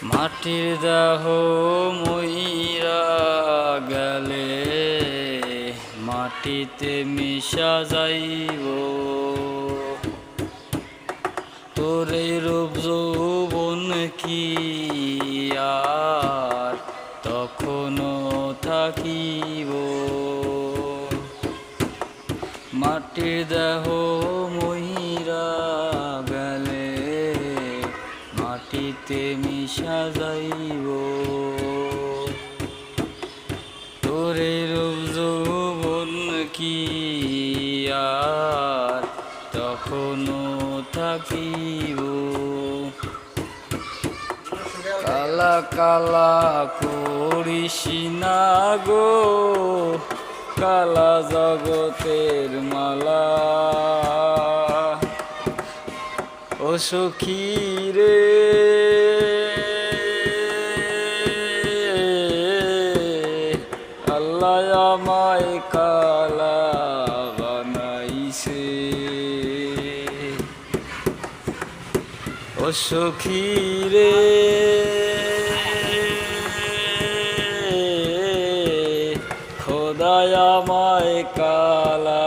মাটির দেহ মইরা গেলে মাটিতে মিশা যাইব, তোর এই রূপ যৌবন কি আর তখনো থাকিব। মাটির দেহ মইরা গেলে মাটিতে মিশা যাইব, তোরে রূপ যৌবন কি আর তখনো থাকিব। কালা কালা করিস না গো কালা জগতের মালা, ও সখী রে আল্লাহ আমায় কালা বানাইছে, ও সখী রে খোদা আমায় কালা